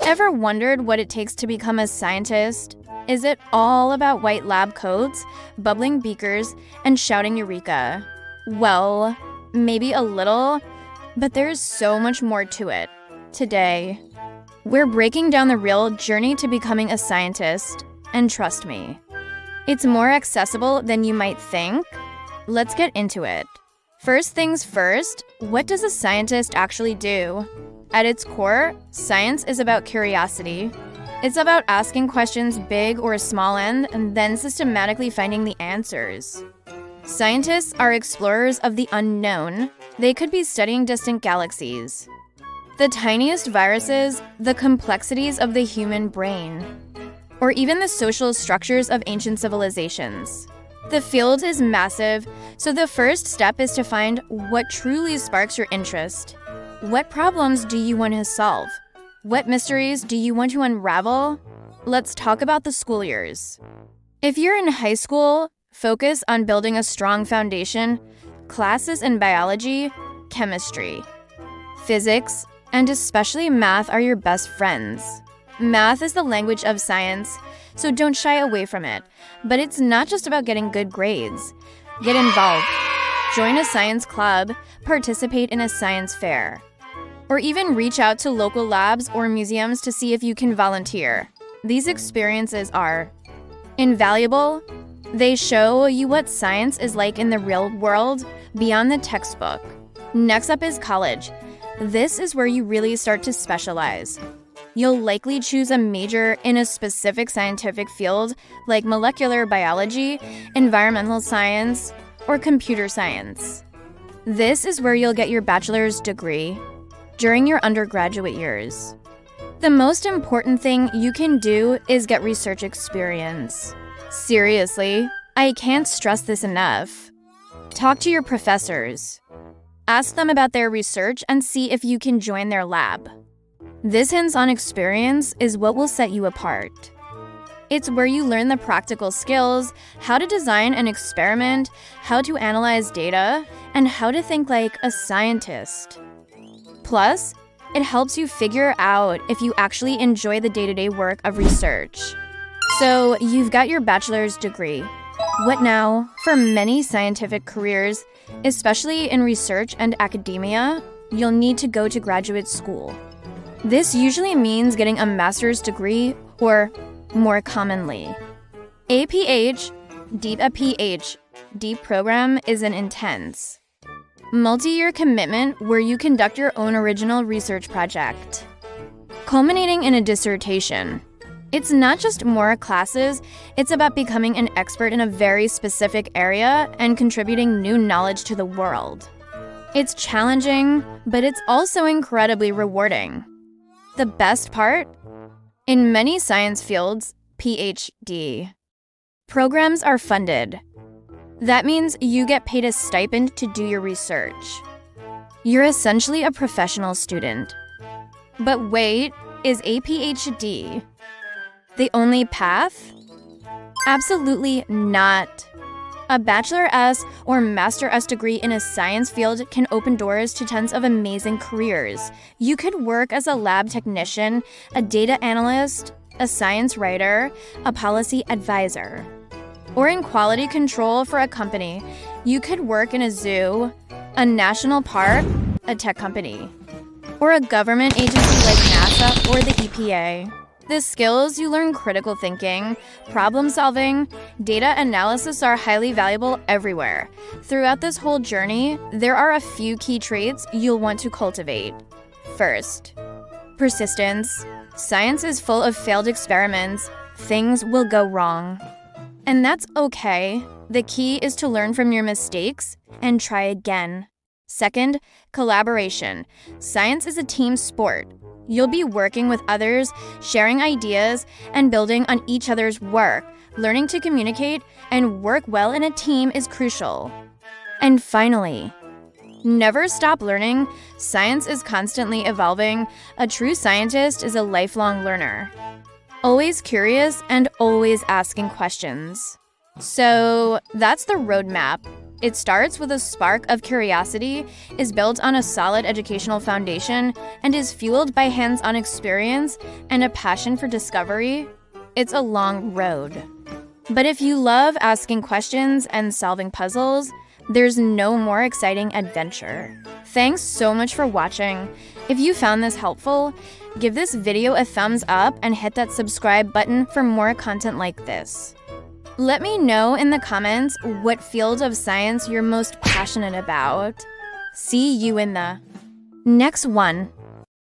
Ever wondered what it takes to become a scientist? Is it all about white lab coats, bubbling beakers, and shouting Eureka? Well, maybe a little, but there's so much more to it. Today, we're breaking down the real journey to becoming a scientist, and trust me, it's more accessible than you might think. Let's get into it. First things first, what does a scientist actually do? At its core, science is about curiosity. It's about asking questions big or small and then systematically finding the answers. Scientists are explorers of the unknown. They could be studying distant galaxies, the tiniest viruses, the complexities of the human brain, or even the social structures of ancient civilizations. The field is massive, so the first step is to find what truly sparks your interest. What problems do you want to solve? What mysteries do you want to unravel? Let's talk about the school years. If you're in high school, focus on building a strong foundation. Classes in biology, chemistry, physics, and especially math are your best friends. Math is the language of science, so don't shy away from it. But it's not just about getting good grades. Get involved. Join a science club, participate in a science fair, or even reach out to local labs or museums to see if you can volunteer. These experiences are invaluable. They show you what science is like in the real world, beyond the textbook. Next up is college. This is where you really start to specialize. You'll likely choose a major in a specific scientific field like molecular biology, environmental science, or computer science. This is where you'll get your bachelor's degree during your undergraduate years. The most important thing you can do is get research experience. Seriously, I can't stress this enough. Talk to your professors. Ask them about their research and see if you can join their lab. This hands-on experience is what will set you apart. It's where you learn the practical skills, how to design an experiment, how to analyze data, and how to think like a scientist. Plus, it helps you figure out if you actually enjoy the day-to-day work of research. So, you've got your bachelor's degree. What now? For many scientific careers, especially in research and academia, you'll need to go to graduate school. This usually means getting a master's degree, or more commonly, a PhD. A PhD program is an intense, multi-year commitment where you conduct your own original research project, culminating in a dissertation. It's not just more classes, it's about becoming an expert in a very specific area and contributing new knowledge to the world. It's challenging, but it's also incredibly rewarding. The best part? In many science fields, PhD programs are funded. That means you get paid a stipend to do your research. You're essentially a professional student. But wait, is a PhD the only path? Absolutely not. A Bachelor S or Master S degree in a science field can open doors to tons of amazing careers. You could work as a lab technician, a data analyst, a science writer, a policy advisor, or in quality control for a company. You could work in a zoo, a national park, a tech company, or a government agency like NASA or the EPA. The skills you learn, critical thinking, problem solving, data analysis, are highly valuable everywhere. Throughout this whole journey, there are a few key traits you'll want to cultivate. First, persistence. Science is full of failed experiments. Things will go wrong. And that's okay. The key is to learn from your mistakes and try again. Second, collaboration. Science is a team sport. You'll be working with others, sharing ideas, and building on each other's work. Learning to communicate and work well in a team is crucial. And finally, never stop learning. Science is constantly evolving. A true scientist is a lifelong learner, always curious and always asking questions. So that's the roadmap. It starts with a spark of curiosity, is built on a solid educational foundation, and is fueled by hands-on experience and a passion for discovery. It's a long road. But if you love asking questions and solving puzzles, there's no more exciting adventure. Thanks so much for watching. If you found this helpful, give this video a thumbs up and hit that subscribe button for more content like this. Let me know in the comments what field of science you're most passionate about. See you in the next one.